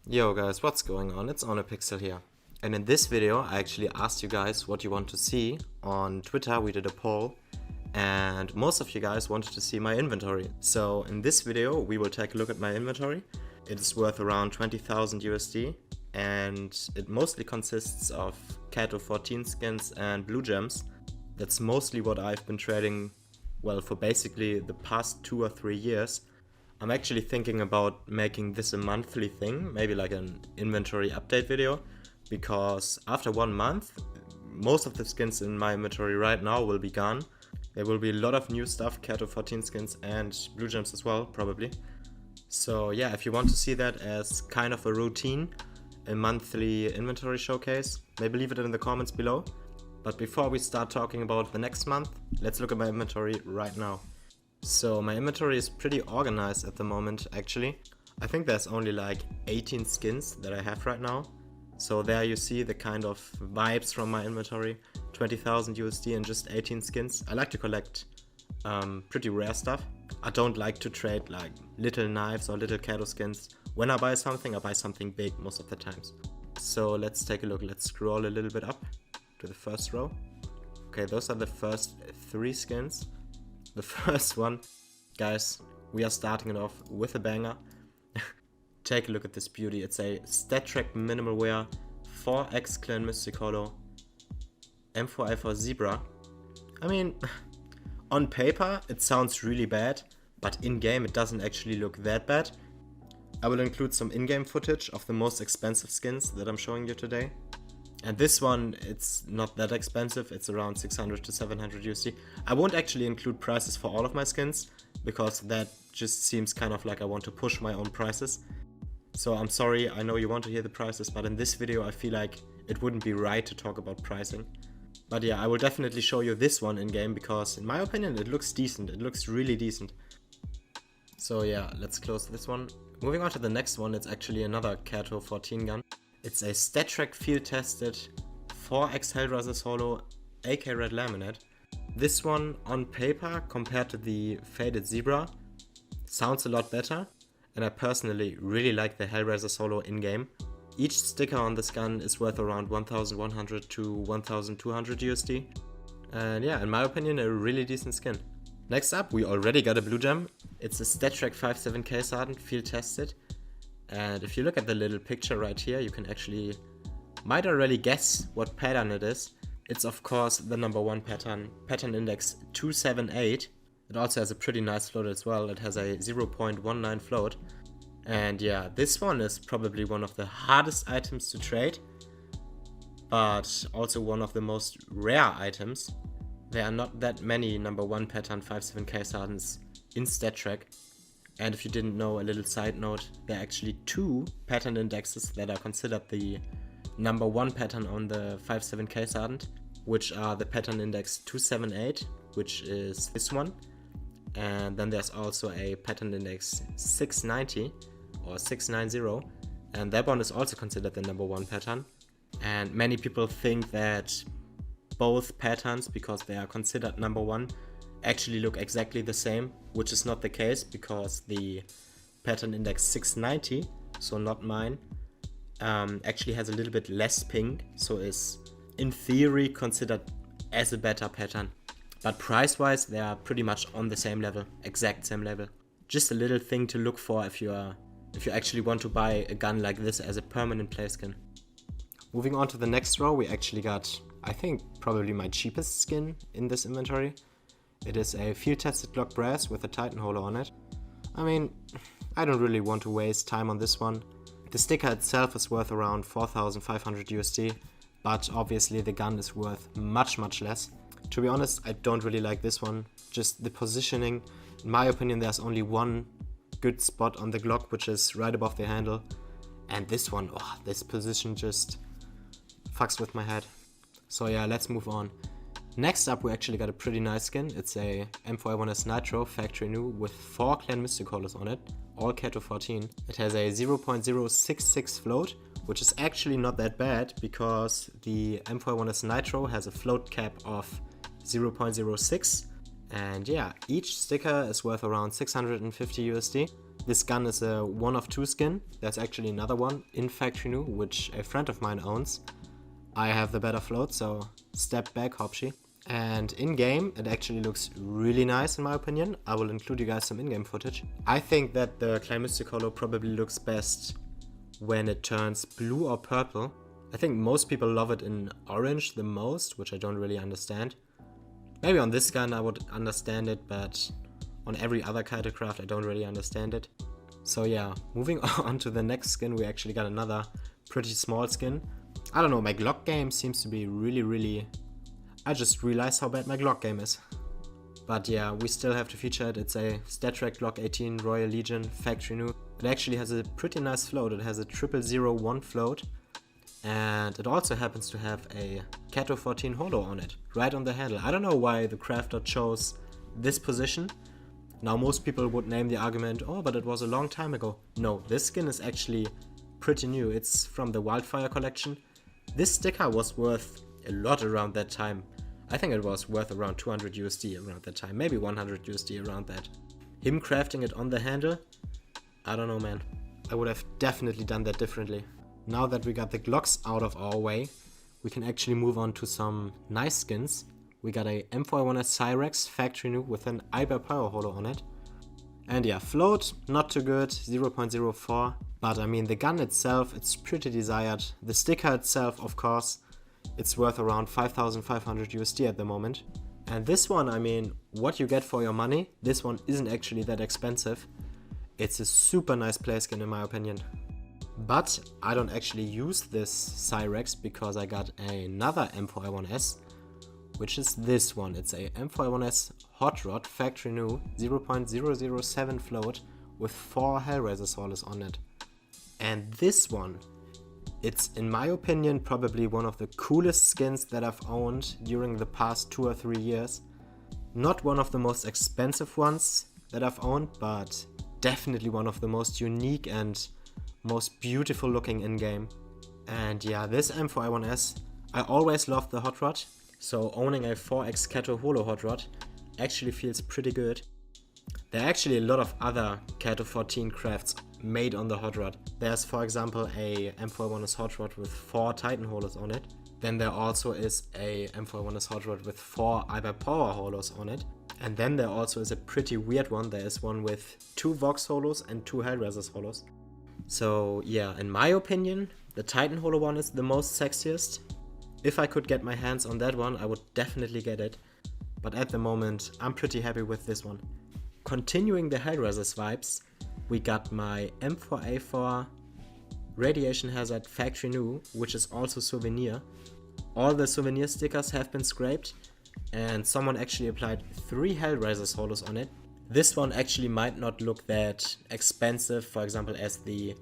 Yo guys, what's going on? It's ohnepixel here. And in this video I actually asked you guys what you want to see. On Twitter we did a poll and most of you guys wanted to see my inventory. So in this video we will take a look at my inventory. It is worth around 20,000 USD and it mostly consists of Kato-14 skins and blue gems. That's mostly what I've been trading, well, for basically the past 2 or 3 years. I'm actually thinking about making this a monthly thing, maybe like an inventory update video, because after 1 month, most of the skins in my inventory right now will be gone. There will be a lot of new stuff, Kato-14 skins and blue gems as well, probably. So yeah, if you want to see that as kind of a routine, a monthly inventory showcase, maybe leave it in the comments below. But before we start talking about the next month, let's look at my inventory right now. So my inventory is pretty organized at the moment actually. I think there's only like 18 skins that I have right now. So there you see the kind of vibes from my inventory. 20,000 USD and just 18 skins. I like to collect pretty rare stuff. I don't like to trade like little knives or little Kato skins. When I buy something big most of the times. So let's take a look. Let's scroll a little bit up to the first row. Okay, those are the first 3 skins. The first one, guys, we are starting it off with a banger. Take a look at this beauty. It's a Stattrak minimal wear 4X Clan Mystic Hollow M4A4 Zebra. I mean, on paper it sounds really bad, but in game it doesn't actually look that bad. I will include some in-game footage of the most expensive skins that I'm showing you today. And this one, it's not that expensive, it's around 600 to 700 USD. I won't actually include prices for all of my skins, because that just seems kind of like I want to push my own prices. So I'm sorry, I know you want to hear the prices, but in this video I feel like it wouldn't be right to talk about pricing. But yeah, I will definitely show you this one in game, because in my opinion it looks decent, it looks really decent. So yeah, let's close this one. Moving on to the next one, it's actually another Kato-14 gun. It's a Stattrak field tested 4X Hellraiser Solo AK Red Laminate. This one on paper compared to the faded Zebra sounds a lot better, and I personally really like the Hellraiser Solo in game. Each sticker on this gun is worth around 1,100 to 1,200 USD. And yeah, in my opinion, a really decent skin. Next up, we already got a blue gem. It's a Stattrak 57K Sergeant field tested. And if you look at the little picture right here, you can might already guess what pattern it is. It's of course the number 1 pattern, pattern index 278. It also has a pretty nice float as well. It has a 0.19 float. And yeah, this one is probably one of the hardest items to trade, but also one of the most rare items. There are not that many number 1 pattern 57K Sergeants in Stattrak. And if you didn't know, a little side note, there are actually 2 pattern indexes that are considered the number 1 pattern on the 57K Sergeant, which are the pattern index 278, which is this one, and then there's also a pattern index 690 or 690, and that one is also considered the number 1 pattern. And many people think that both patterns, because they are considered number 1, actually look exactly the same, which is not the case, because the pattern index 690, so not mine, actually has a little bit less ping, so is in theory considered as a better pattern. But price wise they are pretty much on the same level, exact same level. Just a little thing to look for if you actually want to buy a gun like this as a permanent play skin. Moving on to the next row, we actually got, I think, probably my cheapest skin in this inventory. It is a field tested Glock brass with a Titan holo on it. I mean, I don't really want to waste time on this one. The sticker itself is worth around 4,500 USD, but obviously the gun is worth much less. To be honest, I don't really like this one. Just the positioning. In my opinion, there's only one good spot on the Glock, which is right above the handle. And this one, oh, this position just fucks with my head. So yeah, let's move on. Next up, we actually got a pretty nice skin. It's a M4A1S Nitro factory new with 4 Clan Mystic Hollows on it, all Kato-14. It has a 0.066 float, which is actually not that bad, because the M4A1S Nitro has a float cap of 0.06. And yeah, each sticker is worth around 650 USD. This gun is a 1 of 2 skin. There's actually another one in factory new, which a friend of mine owns. I have the better float, so step back, Hopshi. And in-game, it actually looks really nice in my opinion. I will include you guys some in-game footage. I think that the Clay Mystic Holo probably looks best when it turns blue or purple. I think most people love it in orange the most, which I don't really understand. Maybe on this gun I would understand it, but on every other Kytocraft I don't really understand it. So yeah, moving on to the next skin, we actually got another pretty small skin. I don't know, my Glock game seems to be really... I just realized how bad my Glock game is. But yeah, we still have to feature it. It's a Stattrak Glock 18 Royal Legion factory new. It actually has a pretty nice float. It has a 0001 float. And it also happens to have a Kato-14 holo on it, right on the handle. I don't know why the crafter chose this position. Now most people would name the argument, oh, but it was a long time ago. No, this skin is actually pretty new. It's from the Wildfire collection. This sticker was worth a lot around that time. I think it was worth around 200 USD around that time, maybe 100 USD around that. Him crafting it on the handle, I don't know, man. I would have definitely done that differently. Now that we got the Glocks out of our way, we can actually move on to some nice skins. We got a M4A1S Cyrex factory new with an Ibuypower holo on it. And yeah, float, not too good, 0.04. But I mean, the gun itself, it's pretty desired. The sticker itself, of course, it's worth around 5,500 USD at the moment. And this one, I mean, what you get for your money, this one isn't actually that expensive. It's a super nice play skin in my opinion. But I don't actually use this Cyrex because I got another M4A1S, which is this one. It's a M4A1S Hot Rod factory new 0.007 float with 4 Hellraiser solos on it. And this one, it's in my opinion probably one of the coolest skins that I've owned during the past 2 or 3 years. Not one of the most expensive ones that I've owned, but definitely one of the most unique and most beautiful looking in-game. And yeah, this M4A1S, I always loved the hot rod, so owning a 4x Kato holo hot rod actually feels pretty good. There are actually a lot of other Kato-14 crafts made on the hot rod. There's for example a M4A1S hot rod with 4 Titan holos on it. Then there also is a M4A1S hot rod with 4 Ibuypower holos on it. And then there also is a pretty weird one. There is one with 2 Vox holos and 2 Hellraiser holos. So yeah, in my opinion, the Titan holo one is the most sexiest. If I could get my hands on that one, I would definitely get it. But at the moment, I'm pretty happy with this one. Continuing the Hellraiser vibes, we got my M4A4 Radiation Hazard factory new, which is also souvenir. All the souvenir stickers have been scraped, and someone actually applied 3 Hellraiser holos on it. This one actually might not look that expensive, for example, as the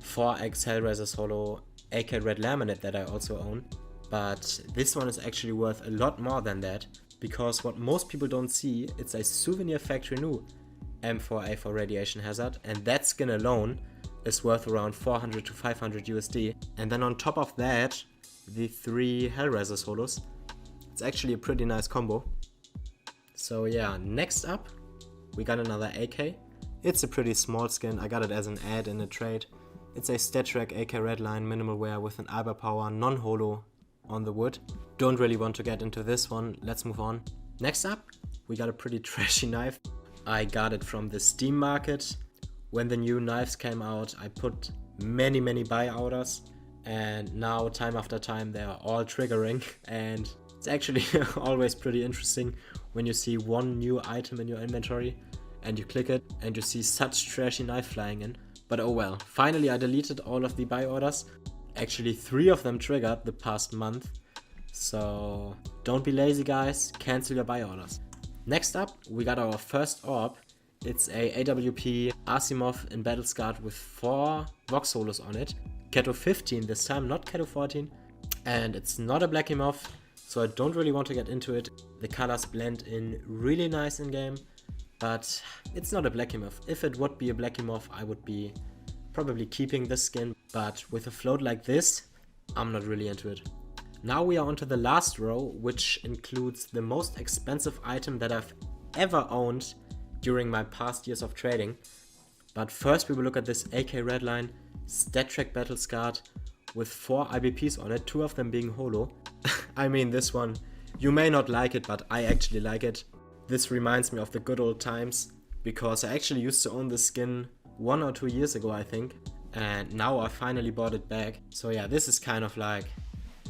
4x Hellraiser holo AK Red Laminate that I also own. But this one is actually worth a lot more than that, because what most people don't see, it's a souvenir factory new M4A4 Radiation Hazard, and that skin alone is worth around 400 to 500 USD. And then on top of that, the 3 Hellraiser holos. It's actually a pretty nice combo. So yeah, next up, we got another AK. It's a pretty small skin, I got it as an ad in a trade. It's a Stattrak AK Redline minimal wear with an Ibuypower non-holo on the wood. Don't really want to get into this one, let's move on. Next up, we got a pretty trashy knife. I got it from the Steam market. When the new knives came out, I put many buy orders, and now time after time they are all triggering, and it's actually always pretty interesting when you see one new item in your inventory and you click it and you see such trashy knife flying in. But oh well, finally I deleted all of the buy orders. Actually 3 of them triggered the past month, so don't be lazy guys, cancel your buy orders. Next up, we got our first AWP. It's a AWP Asiimov in Battle Scarred with 4 Vox solos on it. Kato 15 this time, not Kato 14. And it's not a Blackimov, so I don't really want to get into it. The colors blend in really nice in game, but it's not a Blackimov. If it would be a Blackimov, I would be probably keeping this skin, but with a float like this, I'm not really into it. Now we are onto the last row, which includes the most expensive item that I've ever owned during my past years of trading. But first we will look at this AK Redline Stattrak Battle Scarred with 4 IBPs on it, 2 of them being holo. I mean, this one, you may not like it, but I actually like it. This reminds me of the good old times, because I actually used to own this skin 1 or 2 years ago, I think. And now I finally bought it back. So yeah, this is kind of like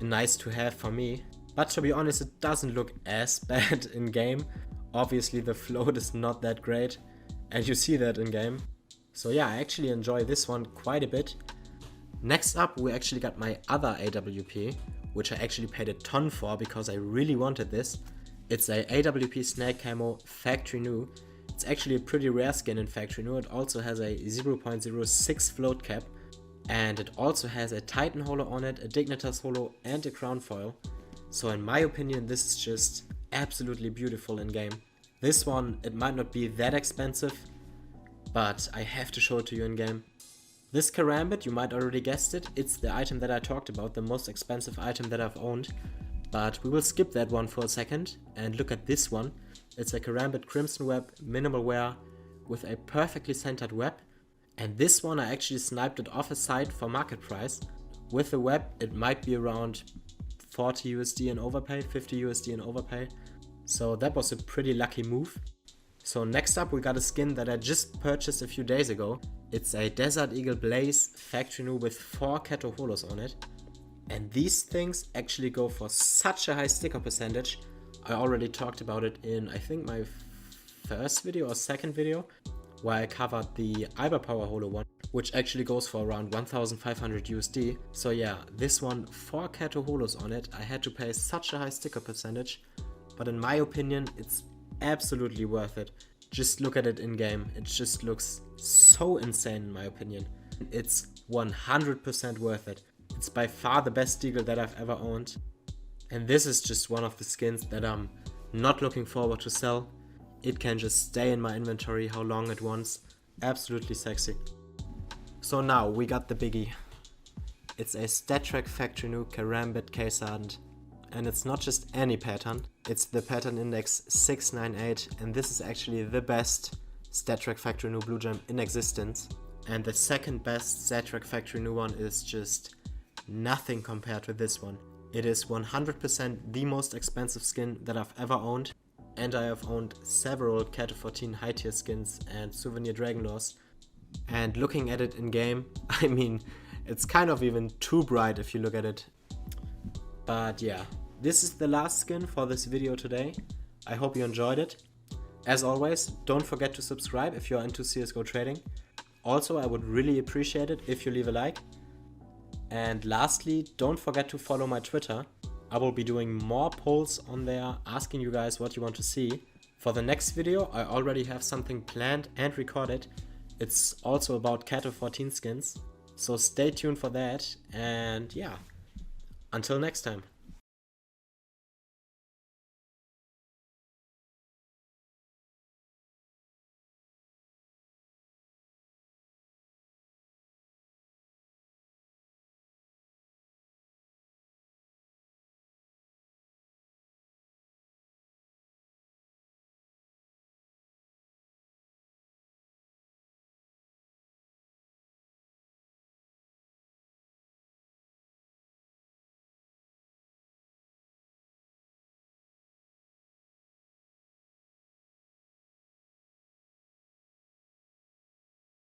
nice to have for me. But to be honest, it doesn't look as bad in game. Obviously the float is not that great, and you see that in game. So yeah, I actually enjoy this one quite a bit. Next up, we actually got my other AWP, which I actually paid a ton for because I really wanted this. It's a AWP Snake Camo Factory New. It's actually a pretty rare skin in Factory New. It also has a 0.06 float cap, and it also has a Titan holo on it, a Dignitas holo, and a crown foil. So in my opinion, this is just absolutely beautiful in game. This one, it might not be that expensive, but I have to show it to you in game. This Karambit, you might already guessed it, it's the item that I talked about, the most expensive item that I've owned. But we will skip that one for a second and look at this one. It's a Karambit Crimson Web minimal wear with a perfectly centered web. And this one I actually sniped it off a site for market price. With the web it might be around 40 USD in overpay, 50 USD in overpay. So that was a pretty lucky move. So next up we got a skin that I just purchased a few days ago. It's a Desert Eagle Blaze Factory New with 4 Kato holos on it. And these things actually go for such a high sticker percentage. I already talked about it in, I think, my first video or second video, where I covered the Ibuypower holo one, which actually goes for around 1500 USD. So yeah, this one, 4 Kato holos on it. I had to pay such a high sticker percentage, but in my opinion, it's absolutely worth it. Just look at it in game. It just looks so insane in my opinion. It's 100% worth it. It's by far the best deagle that I've ever owned. And this is just one of the skins that I'm not looking forward to sell. It can just stay in my inventory how long it wants. Absolutely sexy. So now we got the biggie. It's a Stattrak Factory New Karambit case hardened. And it's not just any pattern, it's the pattern index 698, and this is actually the best Stattrak Factory New blue gem in existence. And the second best Stattrak Factory New one is just nothing compared to this one. It is 100% the most expensive skin that I've ever owned, and I have owned several Kato 14 high tier skins and Souvenir Dragon Lores. And looking at it in game, I mean, it's kind of even too bright if you look at it. But yeah, this is the last skin for this video today. I hope you enjoyed it. As always, don't forget to subscribe if you're into CSGO trading. Also, I would really appreciate it if you leave a like. And lastly, don't forget to follow my Twitter. I will be doing more polls on there, asking you guys what you want to see. For the next video, I already have something planned and recorded. It's also about Kato 14 skins. So stay tuned for that, and yeah, until next time.